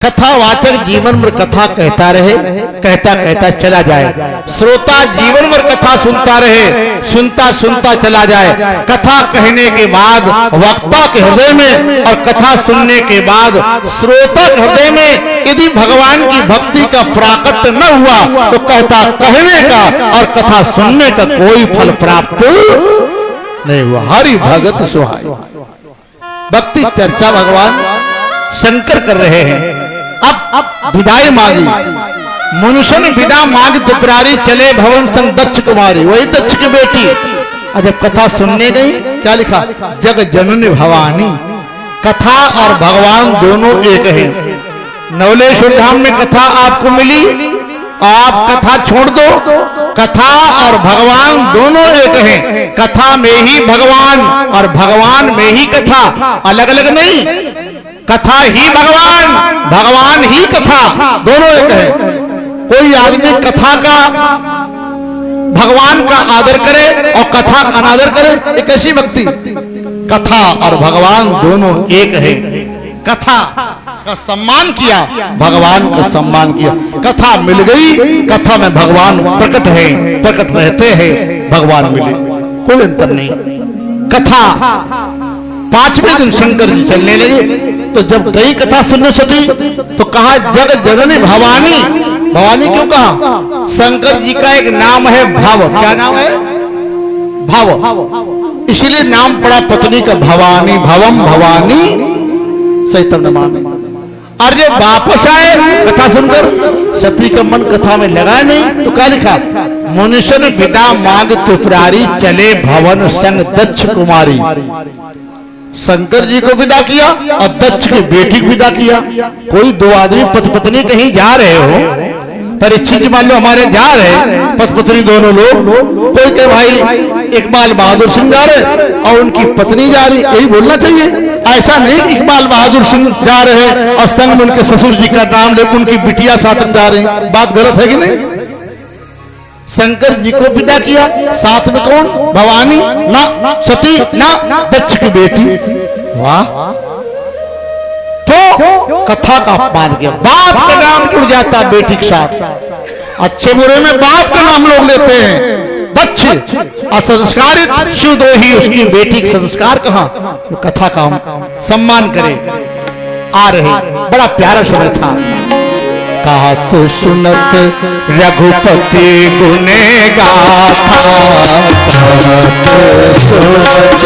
कथावाचक जीवन भर कथा कहता रहे, कहता कहता चला जाए। श्रोता जीवन भर कथा सुनता रहे, सुनता सुनता चला जाए। कथा कहने के बाद वक्ता के हृदय में और कथा सुनने के बाद श्रोता के हृदय में यदि भगवान की भक्ति का प्राकट्य न हुआ तो कहता कहने का और कथा सुनने का कोई फल प्राप्त नहीं हुआ। हरि भगत सुहाय। भक्ति चर्चा भगवान शंकर कर रहे हैं। अब विदाई मांगी, मनुष्य ने विदा मांग त्रिपुरारी चले भवन संग दक्ष कुमारी, वही दक्ष की बेटी। जब कथा सुनने गई, क्या लिखा? जग जननी भवानी। कथा और भगवान दोनों एक है। नवलेश्वर धाम में कथा आपको मिली, आप कथा छोड़ दो, कथा और भगवान दोनों एक हैं। कथा में ही भगवान और भगवान में ही कथा, अलग अलग नहीं। कथा ही भगवान, भगवान ही कथा, दोनों एक है। कोई आदमी कथा का भगवान का आदर करे और कथा का अनादर करे, ये कैसी भक्ति? कथा और भगवान दोनों एक है। कथा का सम्मान किया, भगवान का सम्मान किया। कथा मिल गई, कथा में भगवान प्रकट है, प्रकट रहते हैं, भगवान मिले, कोई अंतर नहीं। कथा 5वें दिन शंकर जी चलने लगे, तो जब गई कथा सुनने सती तो कहा जग जननी भवानी। भवानी क्यों कहा? शंकर जी का एक नाम है भव। क्या नाम है? भव। इसलिए नाम पड़ा पत्नी का भवानी। भवम भवानी सही तब न माने। और जब वापस आए कथा सुनकर, सती का मन कथा में लगा नहीं तो क्या लिखा? मनुष्य ने विदा मांग त्रिपुरारी चले भवन संग दक्ष कुमारी। शंकर जी को विदा किया और दक्ष की बेटी को विदा किया। कोई दो आदमी पति पत्नी कहीं जा रहे हो, परीक्षित मान लो हमारे जा रहे पति पत्नी दोनों लोग, कोई कहे भाई इकबाल बहादुर सिंह जा रहे और उनकी पत्नी जा रही, यही बोलना चाहिए। ऐसा नहीं कि इकबाल बहादुर सिंह जा रहे और संग में उनके ससुर जी का नाम लेकर उनकी बिटिया साथ में जा रही, बात गलत है कि नहीं? शंकर जी को विदा किया, साथ में कौन? भवानी ना, सती ना, दक्ष की बेटी। वाह! तो कथा का अपमान किया। बाप का नाम जुड़ जाता बेटी के साथ। अच्छे बुरे में बाप का नाम लोग लेते हैं। दक्ष असंस्कारित शिवद्रोही, उसकी बेटी का संस्कार कहां? तो कथा का हम सम्मान करें। आ रहे, बड़ा प्यारा समय था। कहा तो सुनत रघुपति गुने गाथा, सुनत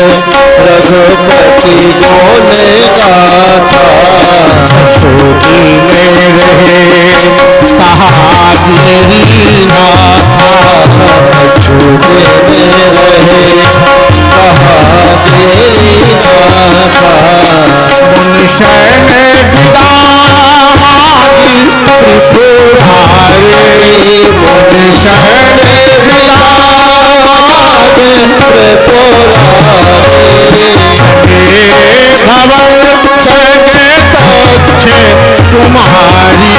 रघुपति गुने गाथा, सूखी में रहे कहा गिरी नाथा, सूखे में रहे कहा गिरी नाथा, मनुष्य ने विदा मांगी त्रिपुरारी, मनुष्य ने विदा मांगी त्रिपुरारी, भवन सगे दक्ष कुमारी,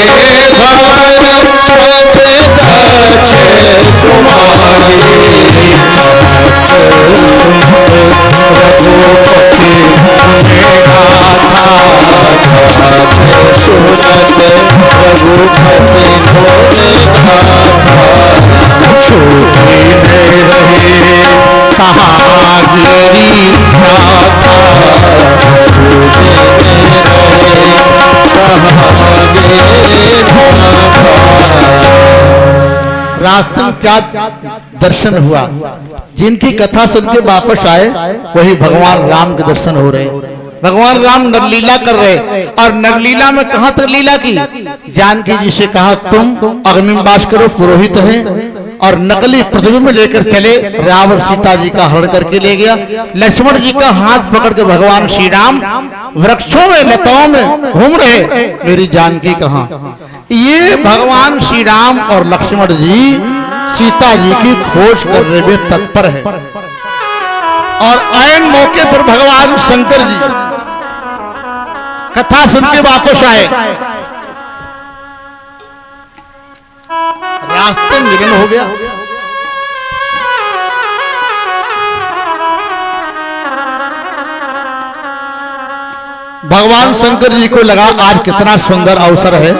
चले भवन सगे दक्ष कुमारी, रघुपति गुने गाथा, सुनत रघुपति गुने गाथा, सूखी में रहे कहा गिरी नाथा, रास्ते में क्या दर्शन हुआ? जिनकी कथा सुन के वापस आए वही भगवान राम के दर्शन हो रहे। भगवान राम नरलीला कर रहे और नरलीला में कहां तक लीला की? जानकी जी से कहा तुम अग्नि में वास करो, पुरोहित है, और नकली प्रतिबिंब लेकर चले। रावण सीता जी का हरण करके ले गया। लक्ष्मण जी का हाथ पकड़ के भगवान श्री राम वृक्षों में लताओं में घूम रहे, मेरी जानकी कहां? ये भगवान श्री राम और लक्ष्मण जी सीता जी की खोज करने में तत्पर है। और ऐन मौके पर भगवान शंकर जी कथा सुन के वापस आए। रास्ते मिलन हो गया। भगवान शंकर जी को लगा आज कितना सुंदर अवसर है,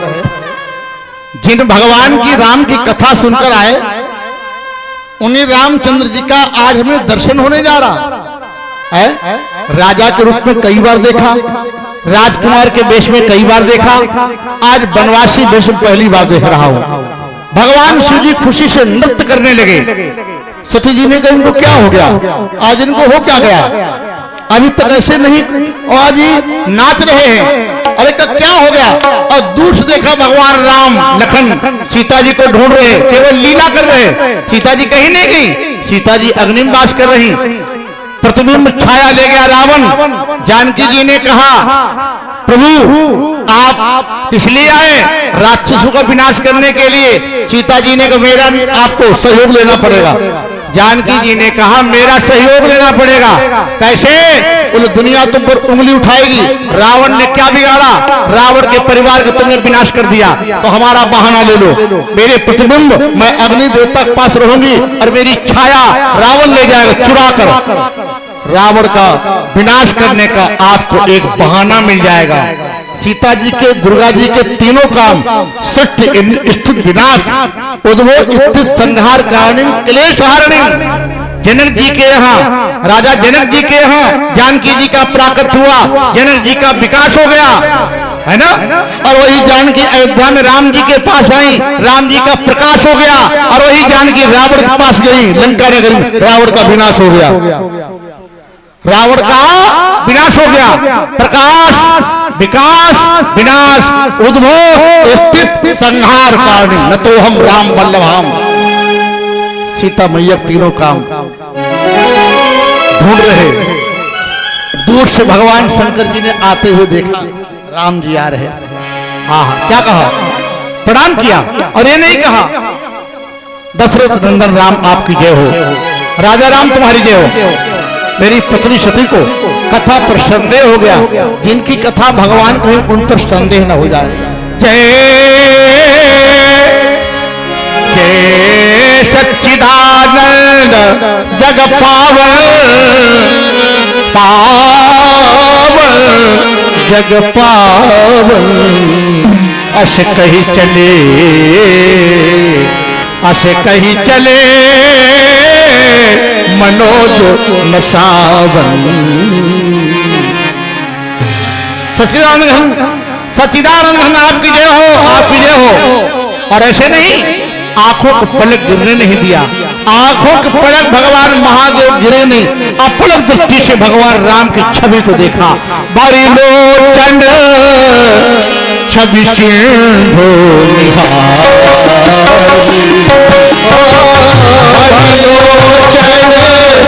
जिन भगवान की राम की कथा सुनकर आए उन्हीं रामचंद्र जी का आज हमें दर्शन होने जा रहा है। राजा के रूप में कई बार देखा, राजकुमार के वेश में कई बार देखा, आज बनवासी वेश में पहली बार देख रहा हूं। भगवान शिव जी खुशी से नृत्य करने लगे। सती जी ने कहा इनको क्या हो गया, आज इनको हो क्या गया, अभी तक ऐसे नहीं, आज ही नाच रहे हैं, अरे क्या हो गया। और दूर से देखा भगवान राम लखन सीता जी को ढूंढ रहे, केवल लीला कर रहे। सीता जी कहीं नहीं गई, सीता जी अग्नि में वास कर रही। प्रतिबिंब छाया ले गया रावण। जानकी जी ने कहा प्रभु आप इसलिए आए राक्षसों का विनाश करने के लिए। सीता जी ने कहा मेरा आपको सहयोग लेना पड़ेगा। जानकी जी ने कहा मेरा सहयोग लेना पड़ेगा, कैसे, बोले दुनिया तुम पर उंगली उठाएगी। रावण ने क्या बिगाड़ा, रावण के परिवार का तुमने विनाश कर दिया, तो हमारा बहाना ले लो। मेरे प्रतिबिंब मैं अग्नि देवता के पास रहूंगी और मेरी छाया रावण ले जाएगा चुरा कर। रावण का विनाश करने का आपको एक बहाना मिल जाएगा। सीता जी के, दुर्गा जी के तीनों काम सृष्टि स्थित विनाश उद्भव स्थित संहार कारणि क्लेश हारणि। जनक जी के यहाँ, राजा जनक जी के यहाँ जानकी जी का प्राकट हुआ, जनक जी का विकास हो गया, है ना। और वही जानकी अयोध्या में राम जी के पास आई, राम जी का प्रकाश हो गया। और वही जानकी रावण के पास गई, लंका नगर में रावण का विनाश हो गया। रावण का विनाश हो गया, प्रकाश विकास विनाश उद्भव स्थित संहार कारणि न तो हम राम वल्लभाम। सीता मैया तीनों काम ढूंढ रहे। दूर से भगवान शंकर जी ने आते हुए देखा राम जी आ रहे। हाँ क्या कहा, प्रणाम किया, और ये नहीं कहा दशरथ नंदन राम आपकी जय हो, राजा राम तुम्हारी जय हो। मेरी पत्नी सती को कथा पर संदेह हो गया, जिनकी कथा भगवान कहीं उन पर संदेह न हो जाए। जय जय सच्चिदानंद जग पावन पावन जग पावन। अस कही चले अस कही चले मनोज नसावन। सच्चिदानंद घन आपकी जय हो, आपकी जय हो। और ऐसे नहीं, आंखों को पलक गिरने नहीं दिया, आंखों के पलक भगवान महादेव गिरे नहीं, अपलक दृष्टि से भगवान राम की छवि को देखा। बारी लोचन छवि सिंधु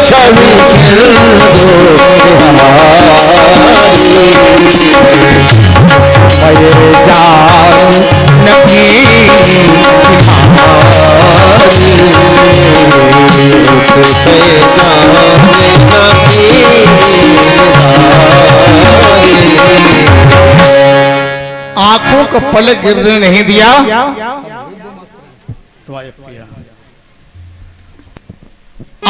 छवि आंखों को पलक गिरने नहीं दिया।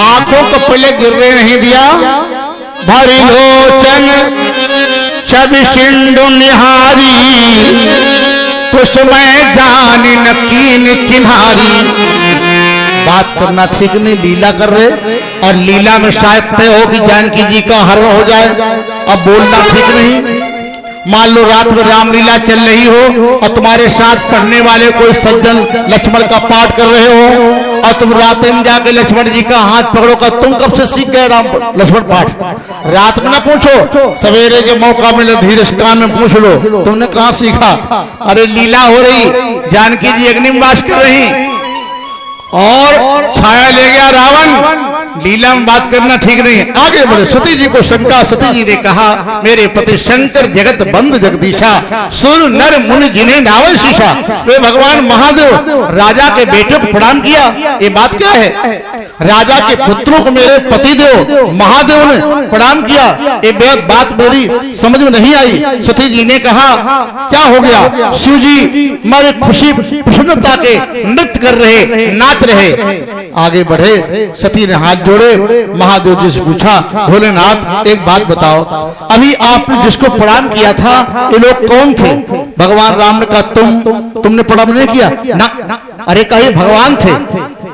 आंखों को पलक गिरने नहीं दिया। भरी लोचन छवि सिंधु निहारी, कुसुमय जानी नकीन चिन्हारी। बात करना ठीक नहीं, लीला कर रहे, और लीला में शायद तय हो कि जानकी जी का हरण हो जाए। अब बोलना ठीक नहीं। मान लो रात में रामलीला चल रही हो और तुम्हारे साथ पढ़ने वाले कोई सज्जन लक्ष्मण का पाठ कर रहे हो, और तुम रात में जाके लक्ष्मण जी का हाथ पकड़ो का तुम कब से सीख गए राम लक्ष्मण पाठ। रात में ना पूछो, सवेरे के मौका मिले धीरे से कान में पूछ लो तुमने कहाँ सीखा। अरे लीला हो रही, जानकी जी अग्नि में वास कर रही और छाया ले गया रावण। लीला में बात करना ठीक नहीं है। आगे बढ़े, सती जी को शंका। सती जी ने कहा मेरे पति शंकर जगत बंद जगदीशा, सुर नर मुनि जिन्हें नावन शीशा। वे भगवान महादेव राजा के बेटे को प्रणाम किया, ये बात क्या है। राजा के पुत्रों को मेरे पति देव महादेव ने प्रणाम किया, ये बात मेरी समझ में नहीं आई। सती जी ने कहा क्या हो गया। शिव जी मेरे खुशी प्रसन्नता के नृत्य कर रहे, नाच रहे। आगे बढ़े। सती ने हाथ जोड़े, महादेव जी से पूछा, भोलेनाथ एक बात बताओ, अभी आपने जिसको प्रणाम किया था ये लोग कौन थे? भगवान राम ने कहा तुमने प्रणाम नहीं किया ना? अरे कहे भगवान थे।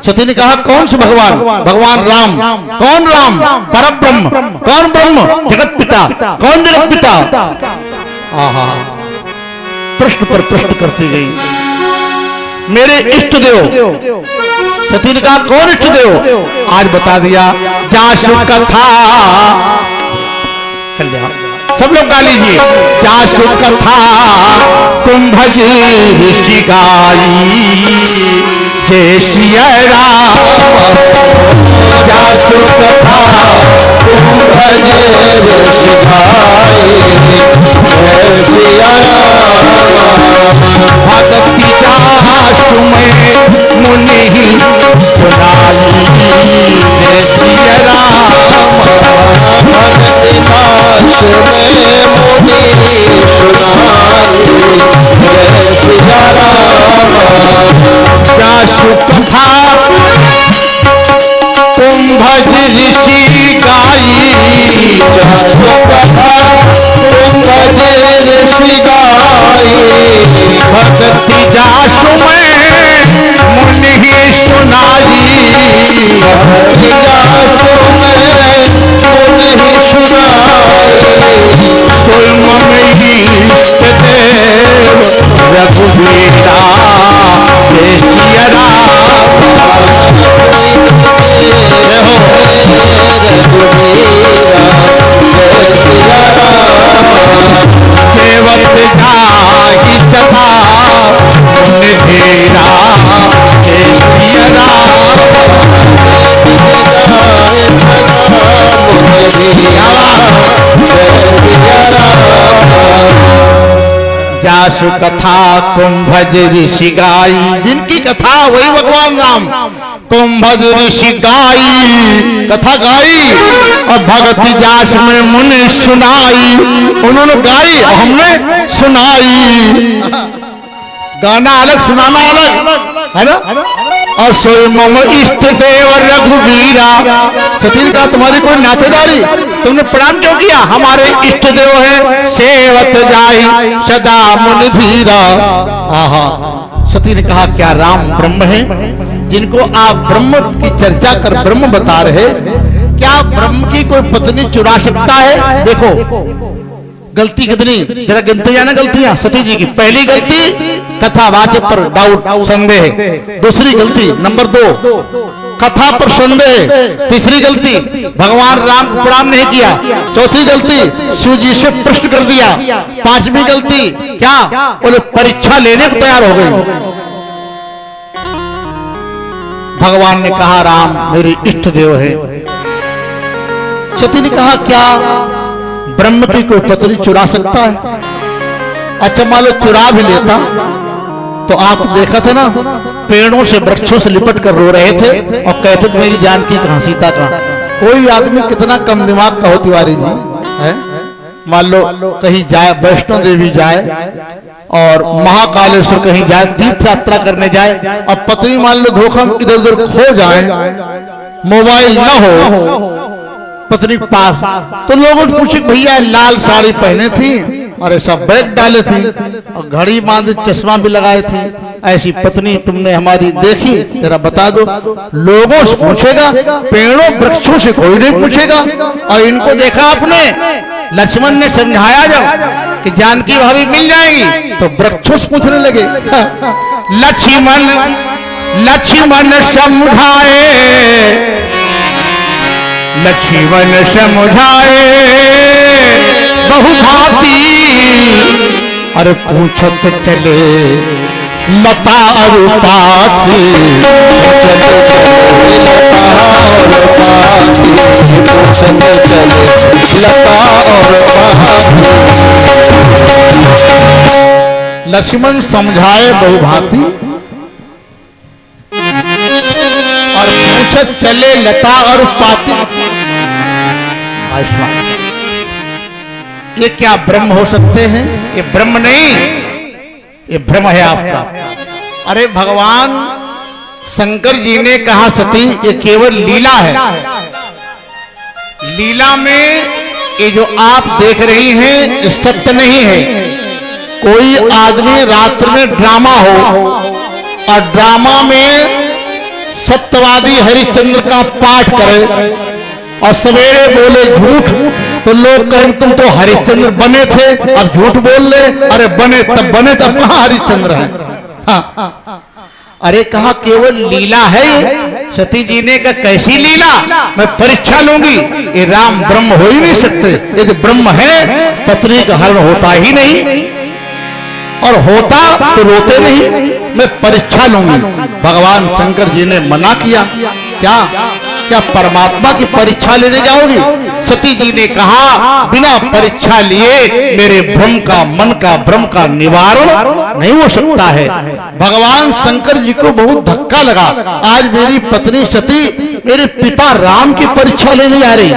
सती ने कहा कौन से भगवान? भगवान राम। कौन राम? परब्रह्म। कौन ब्रह्म? जगत पिता। कौन जगत पिता? आहा, प्रश्न पर प्रश्न करती गई। मेरे इष्ट देव। सती ने कहा कौन इष्ट देव? आज बता दिया, जासु कथा। सब लोग गा लीजिए। जासु कथा कुंभज ऋषि गाई, जय सिया राम। जासु कथा कुंभज ऋषि गाई, जय सिया राम। भक्ति जासु में मुनि सुनाई, जय सिया राम। भक्ति दास में मुनि सुनाई, जय सिया राम। जासु कथा कुंभज ऋषि गाई, जासु कथा कुंभज ऋषि गाई, भक्ति जासु में मुनि सुनाई, भक्ति जासु में मुनि सुनाई। कोई मम इष्ट देव रघुवीरा, जय सिया राम। सेवक जाहि कथा मुनि धीरा, जय सिया जासु कथा कुंभज ऋषि गाई, जिनकी कथा वही भगवान राम। कुंभज ऋषि गाई, कथा गाई, और भक्ति जास में मुनि सुनाई। उन्होंने गाई और हमने सुनाई। गाना अलग, सुनाना अलग, है ना? और सोई मम इष्ट देव रघुवीरा। सती ने कहा तुम्हारी कोई नातेदारी, तुमने प्रणाम क्यों किया? हमारे इष्ट देव है, सेवत जाहि सदा मुनि धीरा। आहा, सती ने कहा क्या राम ब्रह्म है, जिनको आप ब्रह्म की चर्चा कर ब्रह्म बता रहे, क्या ब्रह्म की कोई पत्नी चुरा सकता है? देखो गलती कितनी, जरा गिनते जाना गलतियां सती जी की। पहली गलती कथावाचक पर डाउट, संदेह। दूसरी गलती नंबर 2 कथा पर संदेह। तीसरी गलती भगवान राम को प्रणाम नहीं किया। चौथी गलती शिव जी से प्रश्न कर दिया। पांचवी गलती क्या, बोले परीक्षा लेने को तैयार हो गई। भगवान ने कहा राम मेरे इष्ट देव है। सती ने कहा क्या ब्रह्म की कोई पत्नी चुरा सकता है? अच्छा मान लो चुरा भी लेता तो आप देखा था ना, पेड़ों से वृक्षों से लिपट कर रो रहे थे और कहते थे मेरी जानकी कहां, सीता कहां। कोई आदमी कितना कम दिमाग का हो तिवारी जी है। मान लो कहीं जाए, वैष्णो देवी जाए और महाकालेश्वर कहीं जाए, तीर्थ यात्रा करने जाए, और पत्नी मान लो धोखा इधर उधर खो जाए, मोबाइल ना हो पत्नी के पास, तो लोगों से पूछे भैया लाल साड़ी पहने थी और ऐसा बैग डाले थी और घड़ी बांधे, चश्मा भी लगाए थी, ऐसी पत्नी तुमने हमारी देखी, जरा बता दो। लोगों से पूछेगा, पेड़ों वृक्षों से कोई नहीं पूछेगा। और इनको देखा आपने, लक्ष्मण ने समझाया जब कि जानकी भाभी मिल जाएगी तो वृक्षों से पूछने लगे। लक्ष्मण समझाए, लक्ष्मण समझाए बहुभांति, अरे पूछत चले लता और पाती, लक्ष्मण समझाए बहुभांति और पूछत चले लता और पाती। ये क्या ब्रह्म हो सकते हैं? ये ब्रह्म नहीं, ये भ्रम है आपका। अरे भगवान शंकर जी ने कहा सती ये केवल लीला है। लीला में ये जो आप देख रही हैं ये सत्य नहीं है। कोई आदमी रात्र में ड्रामा हो और ड्रामा में सत्यवादी हरिश्चंद्र का पाठ करे और सवेरे बोले झूठ, तो लोग कहें तुम तो हरिश्चंद्र बने थे अब झूठ बोल ले। अरे बने तब कहां हरिश्चंद्र है। हाँ। अरे कहा केवल लीला है। सती जी ने कहा कैसी लीला, मैं परीक्षा लूंगी। ये राम ब्रह्म हो ही नहीं सकते। यदि ब्रह्म है पत्नी का हरण होता ही नहीं, और होता तो रोते नहीं। मैं परीक्षा लूंगी। भगवान शंकर जी ने मना किया। क्या परमात्मा की परीक्षा लेने जाओगी? सती जी ने कहा बिना परीक्षा लिए मेरे भ्रम का, मन का भ्रम का निवारण नहीं हो सकता है। भगवान शंकर जी को बहुत धक्का लगा। आज मेरी पत्नी सती मेरे पिता राम की परीक्षा लेने जा रही।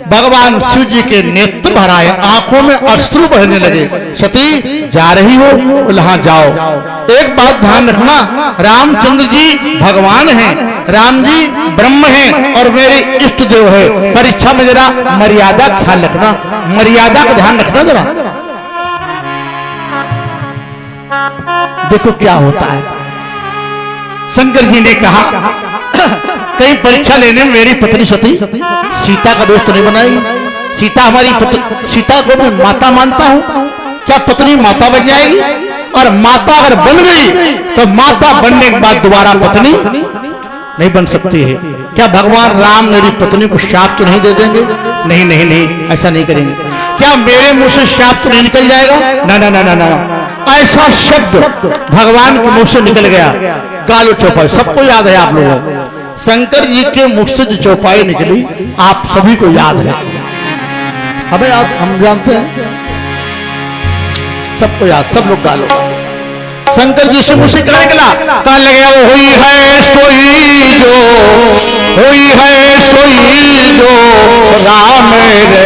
भगवान शिव जी के नेत्र भर आए, आंखों में अश्रु बहने लगे। सती जा रही हो? हाँ जाओ। एक बात ध्यान रखना, रामचंद्र जी भगवान हैं, राम जी ब्रह्म हैं और मेरे इष्ट देव है। परीक्षा में जरा मर्यादा ख्याल रखना, मर्यादा का ध्यान रखना जरा। देखो क्या होता है। शंकर जी ने कहा कहीं परीक्षा लेने में मेरी पत्नी सती सीता का दोस्त नहीं बनाई। सीता हमारी पत्नी, सीता को मैं माता मानता हूं। क्या पत्नी माता बन जाएगी? और माता अगर बन गई तो माता बनने के बाद दोबारा पत्नी नहीं बन सकती है। क्या भगवान राम मेरी पत्नी को शाप तो नहीं दे देंगे? नहीं नहीं नहीं, ऐसा नहीं करेंगे। क्या मेरे मुंह से शाप तो नहीं निकल जाएगा? ना ना ना ना ना। ऐसा शब्द भगवान के मुंह से निकल गया, गालो चौपाई। सबको याद है आप लोगों को, शंकर जी के मुख से जो चौपाई निकली आप सभी को याद है। हमें आप हम जानते हैं, सबको याद, सब लोग गालो। शंकर जी से मुझसे क्या निकला? कहा लगे वो हुई है सोई जो, हुई है सोई जो राम रची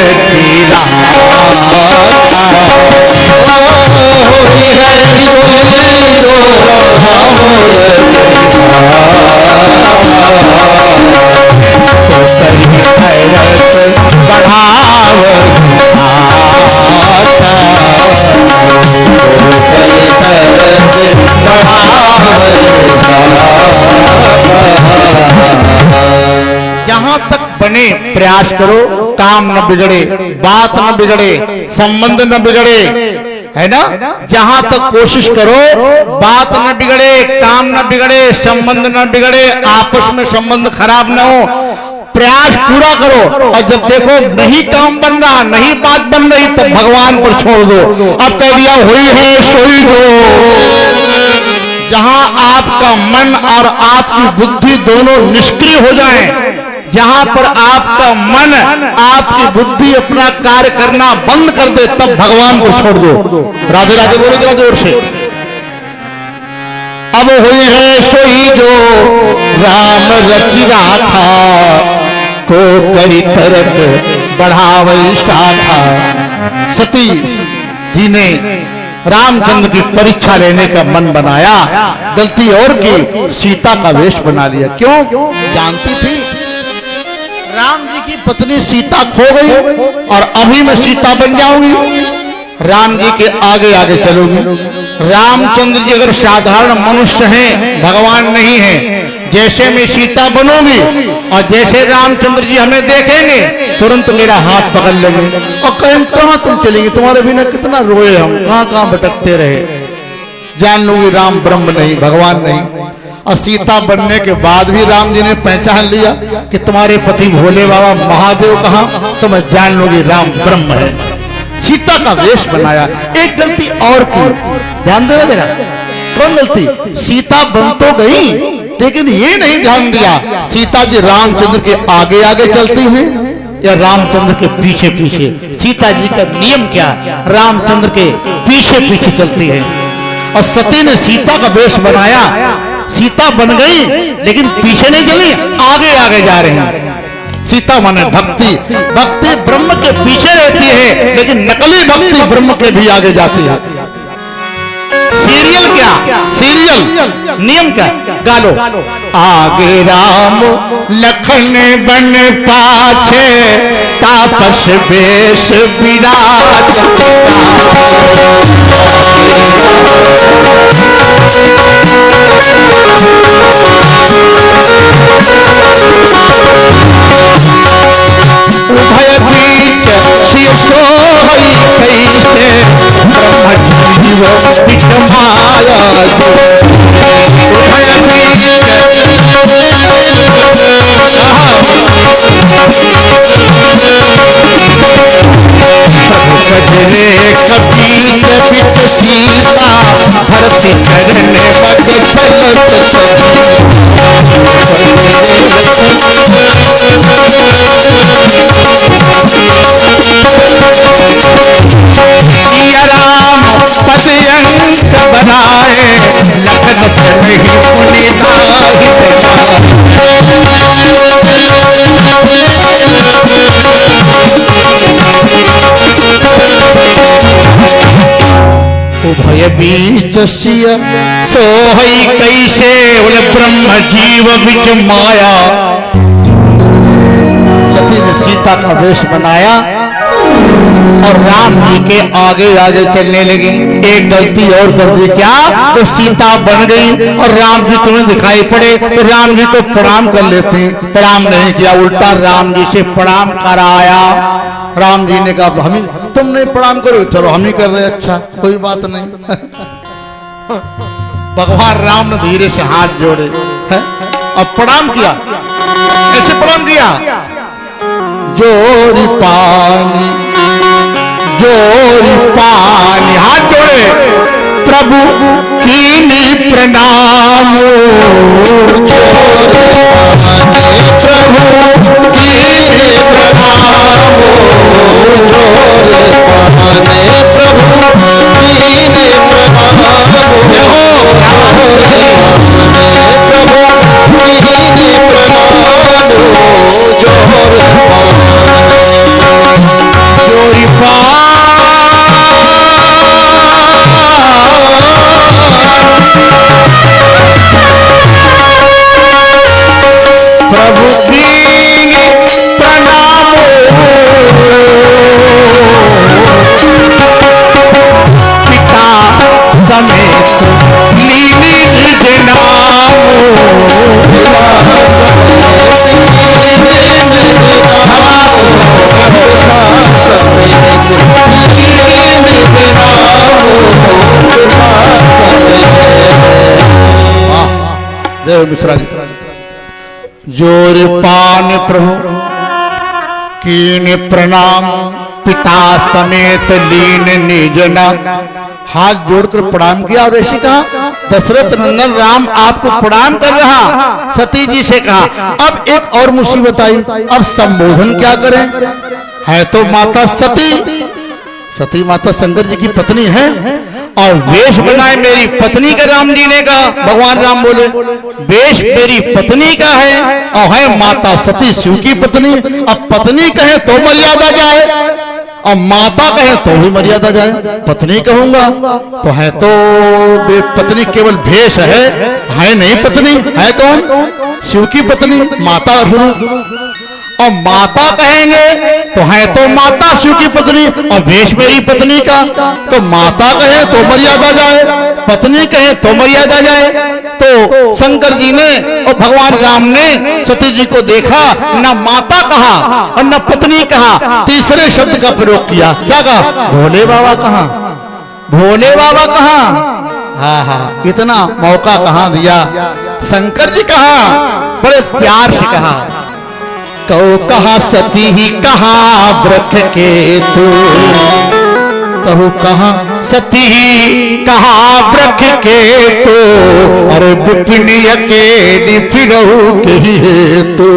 जहां तक बने प्रयास करो, काम न बिगड़े, बात न बिगड़े, संबंध न बिगड़े, है ना। जहां तक कोशिश करो बात न बिगड़े, काम न बिगड़े, संबंध न बिगड़े, आपस में संबंध खराब न हो, प्रयास पूरा करो। और जब देखो नहीं काम बन रहा, नहीं बात बन रही, तब भगवान पर छोड़ दो। अब कह दिया हुई है सोई जो। जहां आपका मन और आपकी बुद्धि दोनों निष्क्रिय हो जाएं, जहां पर आपका मन आपकी बुद्धि अपना कार्य करना बंद कर दे, तब भगवान को छोड़ दो। राधे राधे बोलो जरा जोर से। अब हुई है सोई जो राम रचि राखा, को करी तरक बढ़ावई शाखा। सती जी ने रामचंद्र की परीक्षा लेने का मन बनाया, गलती और की, सीता का वेश बना लिया। क्यों? जानती थी राम जी की पत्नी सीता खो गई और अभी मैं सीता बन जाऊंगी, राम जी के आगे आगे चलूंगी। रामचंद्र जी अगर साधारण मनुष्य हैं, भगवान नहीं है, जैसे मैं सीता बनूंगी और जैसे रामचंद्र जी हमें देखेंगे तुरंत मेरा हाथ पकड़ लेंगे और कहें कहां तुम चलेंगे, तुम्हारे बिना कितना रोए हम, कहां कहां भटकते रहे। जान लूंगी राम ब्रह्म नहीं, भगवान नहीं। और सीता बनने के बाद भी राम जी ने पहचान लिया कि तुम्हारे पति भोले बाबा महादेव कहां, तो मैं जान लूंगी राम ब्रह्म है। सीता का वेश बनाया। एक गलती और की, ध्यान देना देना। कौन गलती? सीता बन तो गई, लेकिन ये नहीं ध्यान दिया सीता जी रामचंद्र के आगे आगे चलती हैं या रामचंद्र के पीछे पीछे। सीता जी का नियम क्या? रामचंद्र के पीछे पीछे चलती है। और सती ने सीता का वेश बनाया, सीता बन गई लेकिन पीछे नहीं चली, आगे आगे जा रही हैं। सीता माने भक्ति, भक्ति ब्रह्म के पीछे रहती है, लेकिन नकली भक्ति ब्रह्म के भी आगे जाती है। सीरियल क्या? सीरियल नियम क्या गा लो। आगे राम लखन बन पाछे तापस बेश विराट उभय बीच शिव सोई कैसे अजीव बिटमाया उभय बीच सजने कबीर बिट सीता धरती चरण बग राम पदयंक बनाए लखन चलहि उभय बीच सिय सोहई कैसे बोले ब्रह्म जीव बिच माया। सती ने सीता का वेश बनाया और राम जी के आगे आगे चलने लगी। एक गलती और कर दी क्या, तो सीता बन गई और राम जी तुम्हें दिखाई पड़े तो राम जी को प्रणाम कर लेते। प्रणाम नहीं किया, उल्टा राम जी से प्रणाम कराया। राम जी ने कहा हम तुम नहीं प्रणाम करो, चलो हम ही कर रहे, अच्छा कोई बात नहीं। भगवान राम ने धीरे से हाथ जोड़े और प्रणाम किया। कैसे प्रणाम किया, जोरी पानी हाथ जोड़े प्रभु कीनी प्रणाम प्रभु कीनी प्रणाम जोरी प्रभु कीनी प्रणाम पिता समेत लीनी नाम देव मिश्रा जी। जोर पान प्रभु कीन प्रणाम पिता समेत लीन निजना। हाथ जोड़कर प्रणाम किया और ऐसे कहा दशरथ नंदन राम आपको प्रणाम कर रहा। सती जी से कहा अब एक और मुसीबत आई, अब संबोधन क्या करें। है तो माता सती, सती माता शंकर जी की पत्नी है और वेश बनाए मेरी पत्नी का। राम जी ने कहा, भगवान राम बोले वेश मेरी पत्नी का है और है माता सती शिव की पत्नी। अब पत्नी कहे तो मर्यादा जाए और माता कहे तो भी मर्यादा जाए। पत्नी कहूंगा तो है तो पत्नी केवल भेष है नहीं पत्नी, है कौन, शिव की पत्नी माता शुरू। और माता कहेंगे तो है तो माता शिव की पत्नी और भेष मेरी पत्नी का। तो माता कहे तो मर्यादा जाए, पत्नी कहे तो मर्यादा जाए। तो शंकर जी ने और भगवान राम ने सती जी को देखा, न माता कहा और न पत्नी कहा, तीसरे शब्द का प्रयोग किया। क्या कहा, भोले बाबा कहा, भोले बाबा कहा। हाँ हाँ, इतना मौका कहाँ दिया। शंकर जी कहा, बड़े प्यार से कहा, कहो कहा सती ही कहा वृक्ष के तू, कहू कहा सती ही कहा वृक्ष के तो, अरे विपिन अकेली फिरहु के हेतु।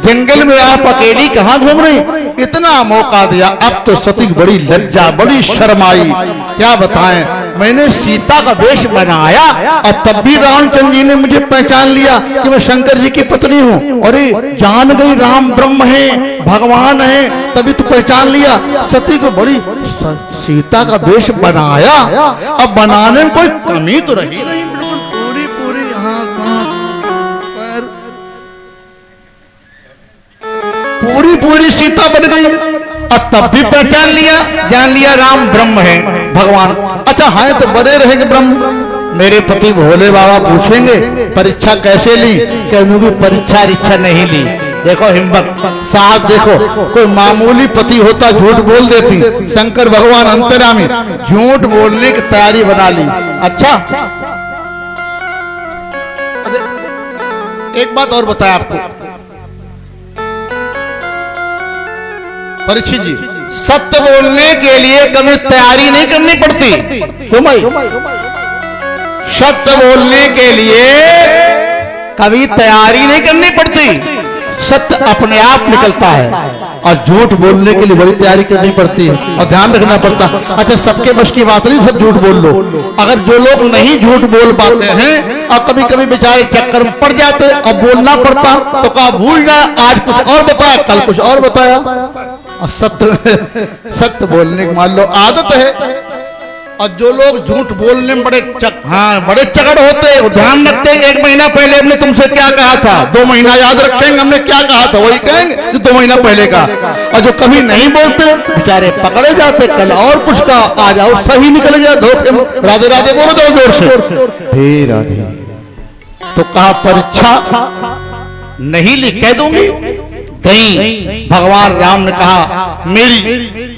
जंगल में आप अकेली कहाँ घूम रही, इतना मौका दिया। अब तो सती बड़ी लज्जा बड़ी शर्म आई, क्या बताएं। मैंने सीता का वेश बनाया और तब भी रामचंद्र जी ने मुझे पहचान लिया कि मैं शंकर जी की पत्नी हूँ। अरे जान गई राम ब्रह्म है, भगवान है, तभी तो पहचान लिया। सती को बड़ी सीता का वेश बनाया, अब बनाने में कोई कमी तो रही नहीं, बिल्कुल पूरी पूरी यहाँ पर पूरी पूरी सीता बन गई और तब भी पहचान लिया, जान लिया राम ब्रह्म है, भगवान। अच्छा है तो बने रहेंगे ब्रह्म। मेरे पति भोले बाबा पूछेंगे परीक्षा कैसे ली, कह दूंगी परीक्षा इच्छा नहीं ली। देखो हिम्मत साहब, देखो कोई मामूली पति होता झूठ बोल देती, शंकर भगवान अंतर्यामी झूठ बोलने की तैयारी बना ली। अच्छा एक बात और बताया आपको परीक्षित जी, सत्य बोलने के लिए कभी तैयारी नहीं करनी पड़ती। क्यों भाई? सत्य बोलने के लिए कभी तैयारी नहीं करनी पड़ती, सत्य अपने आप निकलता है। और झूठ बोलने के लिए बड़ी तैयारी करनी पड़ती है और ध्यान रखना पड़ता है। अच्छा सबके बस की बात नहीं सब झूठ बोल लो। अगर जो लोग नहीं झूठ बोल पाते हैं और कभी कभी बेचारे चक्कर में पड़ जाते और बोलना पड़ता तो कहा भूल जाए, आज कुछ और बताया कल कुछ और बताया। और सत्य बोलने की मान लो आदत है। और जो लोग झूठ बोलने में बड़े चकड़ होते हैं, ध्यान रखते हैं 1 महीना पहले हमने तुमसे क्या कहा था, 2 महीना याद रखेंगे हमने क्या कहा था, वही कहेंगे जो 2 महीना पहले का। और जो कभी नहीं बोलते बेचारे पकड़े जाते, कल और कुछ का आ जाओ सही निकल गया धोखे में। राधे राधे बोलो दो जोर से, हे राधे। तो कहा परीक्षा नहीं ली, कह दूंगी नहीं। भगवान राम ने कहा मेरी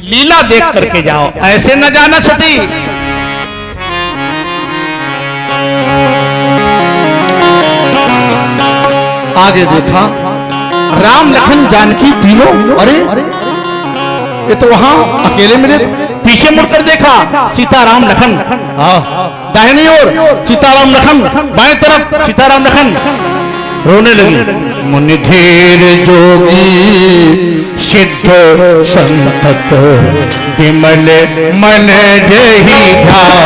लीला देख करके जाओ, ऐसे न जाना सती। आगे देखा राम लखन जानकी तीनों, अरे ये तो वहां अकेले मिले। पीछे मुड़कर देखा सीताराम लखन, दाहिनी ओर सीताराम लखन, बाएं तरफ सीताराम लखन। रोने लगी। मुनि धीर जोगी सिद्ध संतत विमल मन जही धाव।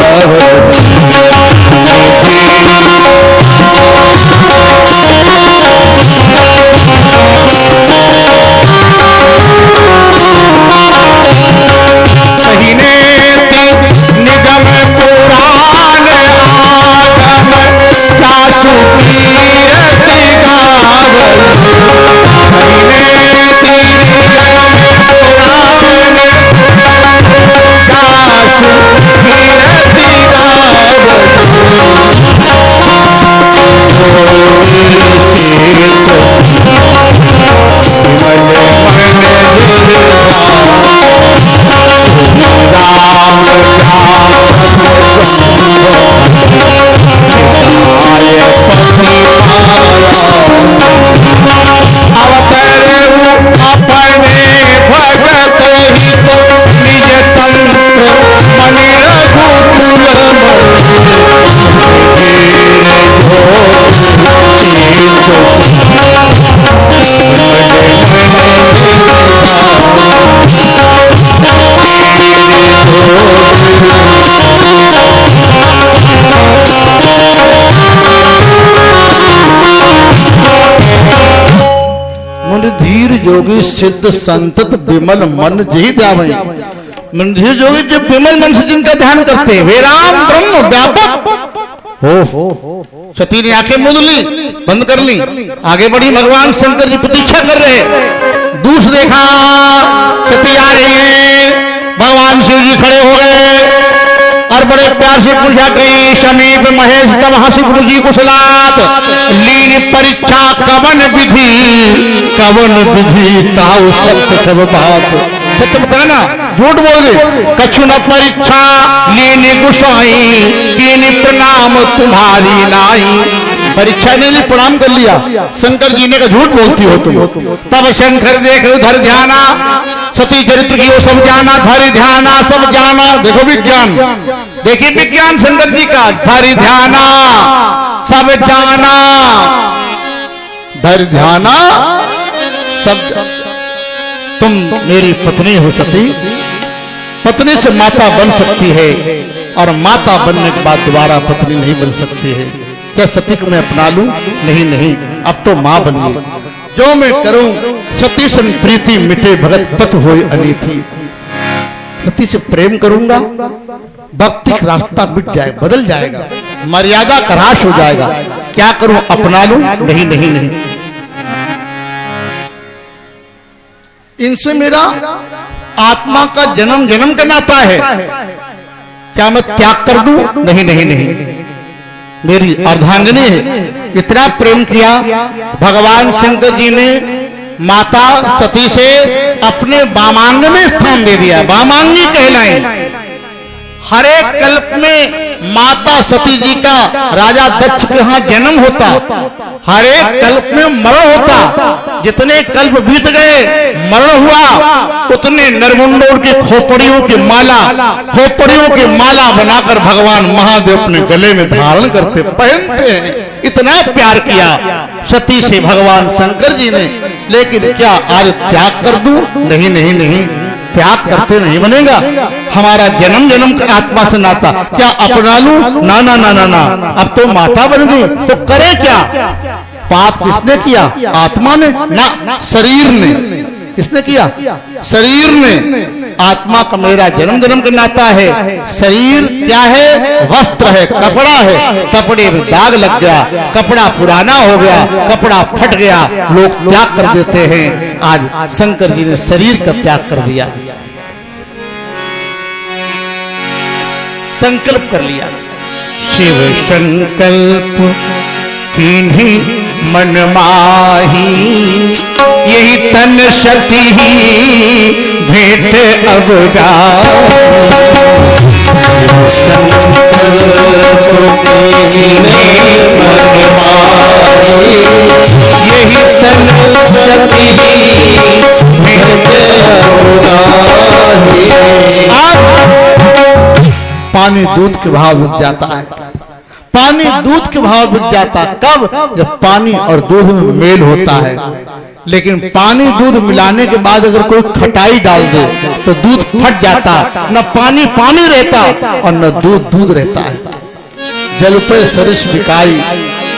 निगम पुराण आगम सासु कीरति गावल। धीर जोगी सिद्ध संतत विमल मन जही ध्यावै। धीर जोगी जो विमल मन से जिनका ध्यान करते हैं वे राम ब्रह्म व्यापक हो। सती ने आंखें मूंद ली, बंद कर ली, आगे बढ़ी। भगवान शंकर जी प्रतीक्षा कर रहे। दूस देखा सती आ रही है, भगवान शिव जी खड़े हो गए और बड़े प्यार से पूछा गई समीप महेश तब हसी जी कुशलात लीन परीक्षा कवन विधि ताऊ सत्य सब बात। सत्य बताया ना, झूठ बोल गए। कछु न परीक्षा लीन गुसाई कीन प्रणाम तुम्हारी नाई। परीक्षा ने ली, प्रणाम कर लिया। शंकर जी ने कहा झूठ बोलती हो तुम। तब शंकर देख उधर ध्याना, सती चरित्र की वो सब जाना, धर ध्याना सब जाना। देखो विज्ञान, देखिए विज्ञान शंकर जी का। धर ध्याना सब जाना, धर ध्याना सब। तुम मेरी पत्नी हो सती, पत्नी से माता बन सकती है, और माता बनने के बाद दोबारा पत्नी नहीं बन सकती है। क्या सती को मैं अपना लूं? नहीं नहीं, अब तो मां बन गई। जो मैं करूं सती सन प्रीति मिटे भगत पथ होए अनीति। सती से प्रेम करूंगा, भक्ति का रास्ता मिट जाए, बदल जाएगा, मर्यादा का ह्रास हो जाएगा। क्या करूं? अपना लूं? नहीं नहीं नहीं। इनसे मेरा आत्मा का जन्म जन्म का नाता है। क्या मैं त्याग कर दूं? नहीं नहीं नहीं। मेरी अर्धांगिनी है। इतना प्रेम किया भगवान शंकर जी ने माता सती से अपने वामांग में स्थान दे दिया। वामांगी कहलाई। हर एक कल्प में माता सती जी का राजा दक्ष के यहाँ जन्म होता, हर एक कल्प में मरण होता। जितने कल्प बीत गए मरण हुआ, उतने नरमुंडों की खोपड़ियों की माला बनाकर भगवान महादेव अपने गले में धारण करते, पहनते हैं। इतना प्यार किया सती से भगवान शंकर जी ने। लेकिन क्या आज त्याग कर दूं? नहीं नहीं नहीं, त्याग करते नहीं बनेगा। हमारा जन्म जन्म का आत्मा से नाता। क्या अपना लूं? ना ना ना ना ना। अब तो माता बन गई तो करे क्या? पाप किसने किया? आत्मा ने ना, शरीर ने। किसने किया? शरीर ने। आत्मा का मेरा जन्म जन्म का नाता है। शरीर क्या है? वस्त्र है, कपड़ा है। कपड़े में दाग लग गया, कपड़ा पुराना हो गया, कपड़ा फट गया, लोग त्याग कर देते हैं। आज शंकर जी ने शरीर का त्याग कर दिया, संकल्प कर लिया। शिव संकल्प कीन्ही मन माही, यही तन सती भेंट अब यही तन सती पानी दूध के भाव बिक जाता है। पानी दूध के भाव बिक जाता कब? जब पानी और दूध में मेल होता है। लेकिन पानी दूध मिलाने के बाद अगर कोई खटाई डाल दे तो दूध फट जाता, न पानी पानी रहता और न दूध दूध रहता है। जल पे सरिस बिकाई,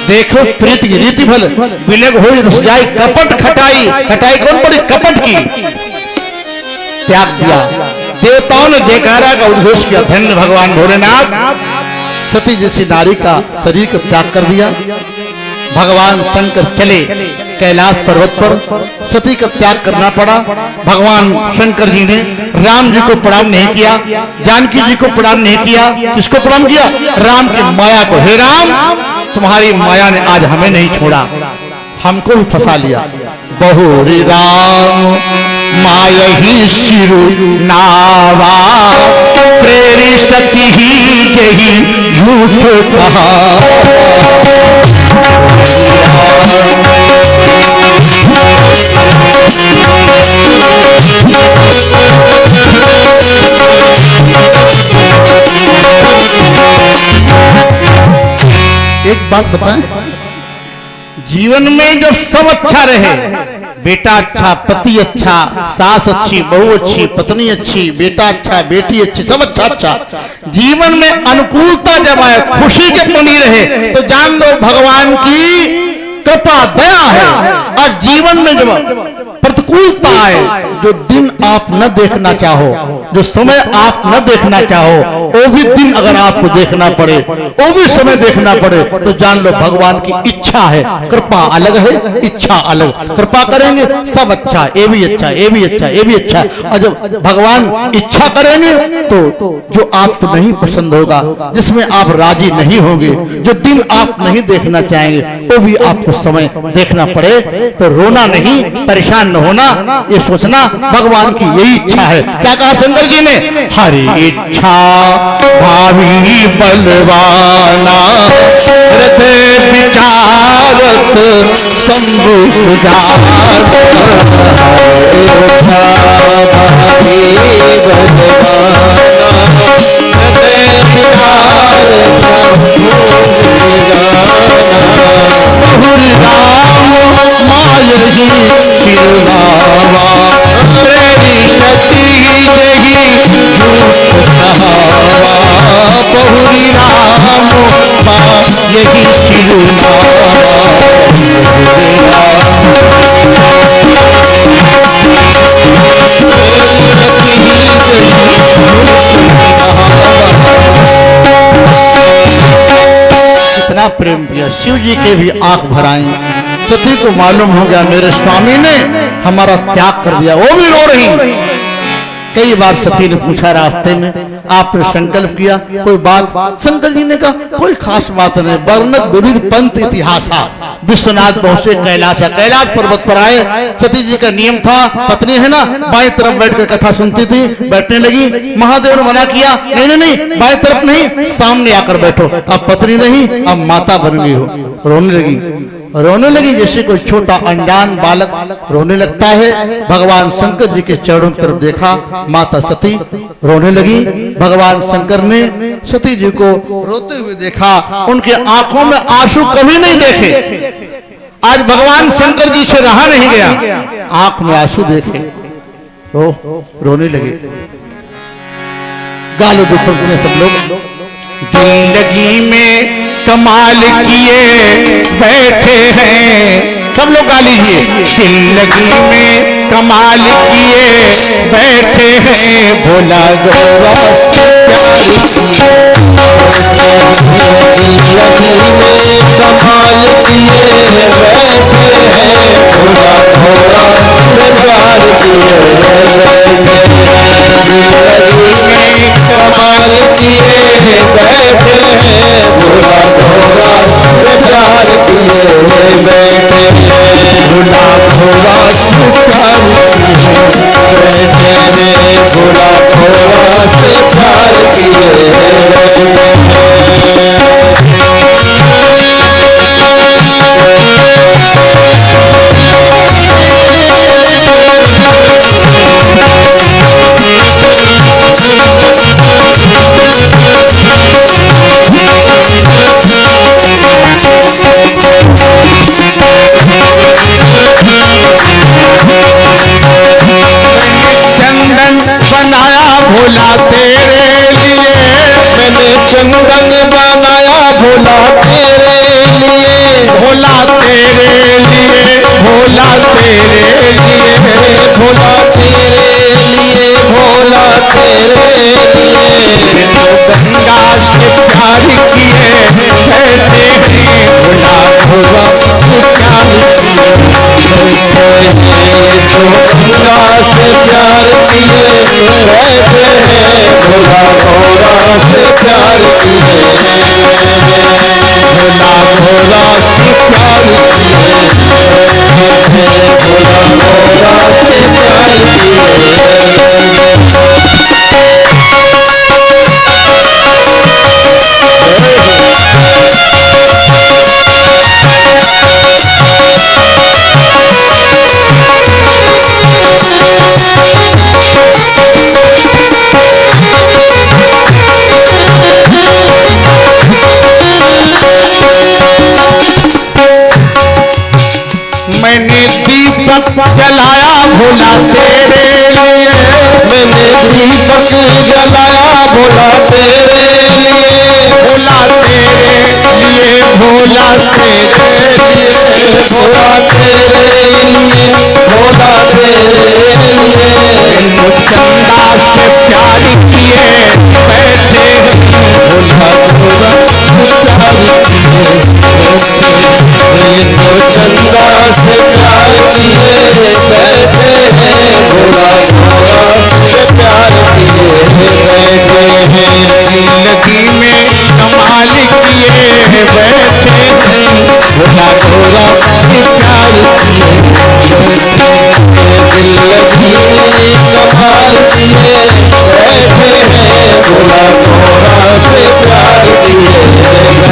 देखो प्रीत की रीति फल विलग हो रसजाई कपट खटाई। खटाई कौन बड़ी? कपट की। त्याग दिया। देवताओं ने जयकारा का उद्घोष किया, धन्य भगवान भोलेनाथ। सती जैसी नारी का शरीर का त्याग कर दिया। भगवान शंकर चले कैलाश पर्वत पर, सती का त्याग करना पड़ा। भगवान शंकर जी ने राम जी को प्रणाम नहीं किया, जानकी जी को प्रणाम नहीं किया। किसको प्रणाम किया? राम की माया को। हे राम, तुम्हारी माया ने आज हमें नहीं छोड़ा, हमको भी फंसा लिया। बहुरी राम माया ही सिरु नावा, प्रेरी सती ही जही झूठ कहा। एक बात बताएं, जीवन में जब सब अच्छा रहे, बेटा अच्छा, पति अच्छा, सास अच्छी, बहू अच्छी, पत्नी अच्छी, बेटा अच्छा, बेटी अच्छी, सब अच्छा अच्छा, जीवन में अनुकूलता जब आए, खुशी जब बनी रहे, तो जान लो भगवान की कृपा दया है। और जीवन में जब प्रतिकूलता आए, जो दिन आप न देखना चाहो, जो समय आप न देखना चाहो, वो भी दिन अगर आपको देखना पड़े, वो भी समय देखना पड़े, तो जान लो भगवान की इच्छा है। कृपा अलग है, इच्छा अलग। कृपा करेंगे सब अच्छा, ये भी अच्छा, ये भी अच्छा, ये भी अच्छा। और जब भगवान इच्छा करेंगे तो जो आपको नहीं पसंद होगा, जिसमें आप राजी नहीं होंगे, जो दिन आप नहीं देखना चाहेंगे, वो भी आपको समय देखना पड़े। तो रोना नहीं, परेशान न होना, ये सोचना भगवान की यही इच्छा है। क्या कहा शंकर जी ने? हरि इच्छा भावी बलवाना, हृदय विचारत शंभु सुजाना। यही चिरुना इतना प्रेम किया, शिव जी के भी आंख भर आई। सती को मालूम हो गया मेरे स्वामी ने हमारा त्याग कर दिया, वो भी रो रही। कई बार सती ने पूछा रास्ते में, आपने संकल्प किया कोई बात? शंकर जी ने कहा कोई खास बात नहीं, वर्णक विविध पंथ इतिहासा। विश्वनाथ पहुंचे कैलाश, कैलाश पर्वत पर आए। सती जी का नियम था, पत्नी है ना बाएं तरफ बैठकर कथा सुनती थी, बैठने लगी। महादेव ने मना किया, नहीं नहीं नहीं बाएं तरफ नहीं, सामने आकर बैठो। अब पत्नी नहीं, अब माता बन गई हो। रोने लगी जैसे कोई छोटा अनजान बालक रोने लगता है। भगवान शंकर जी के चरणों की तरफ देखा, माता सती रोने लगी। भगवान शंकर ने सती जी को रोते हुए देखा, उनके आंखों में आंसू कभी नहीं देखे। आज भगवान शंकर जी से रहा नहीं गया, आंख में आंसू देखे तो रोने लगे। गालो दो सब लोग, जिंदगी में कमाल किए बैठे हैं, सब लोग गा लीजिए। जिंदगी में कमाल किए बैठे हैं, भोला गौरा प्यार किए। जिंदगी में कमाल किए बैठे हैं, भोला गौरा प्यार किए बैठे। जिंदगी में कमाल किए बैठे हैं, भोला गौरा प्यार किए बैठे। भोला गौरा प्यार किए बैठे, भोला गौरा से प्यार किए चंदन बनाया भोला तेरे लिए, मैंने चंदन बनाया भोला तेरे लिए। भोला तेरे लिए, भोला तेरे लिए, भोला तेरे लिए, भोला तेरे लिए। गंगा से प्यार किए कहते हैं, भोला भोला प्यार किए। गंगा से प्यार किए रहते हैं, भोला गौरा से प्यार किए। भोला भोला से प्यार किए, भोला गौरा से प्यार किए। मैंने दीपक जलाया भोला तेरे लिए, मैंने दीपक जलाया भोला तेरे लिए। भोला तेरे लिए, भोला तेरे लिए, भोला तेरे लिए, भोला तेरे लिए। गंगा से प्यार किए बैठे हैं, भोला गौरा प्यार किए। चंदा से प्यार किए बैठे हैं, भोला गौरा से प्यार किए बैठे हैं। जिंदगी में कमाल किए बैठे हैं, भोला भोला से प्यार किए। जिंदगी में कमाल किए बैठे हैं, भोला गौरा से प्यार किए बैठे।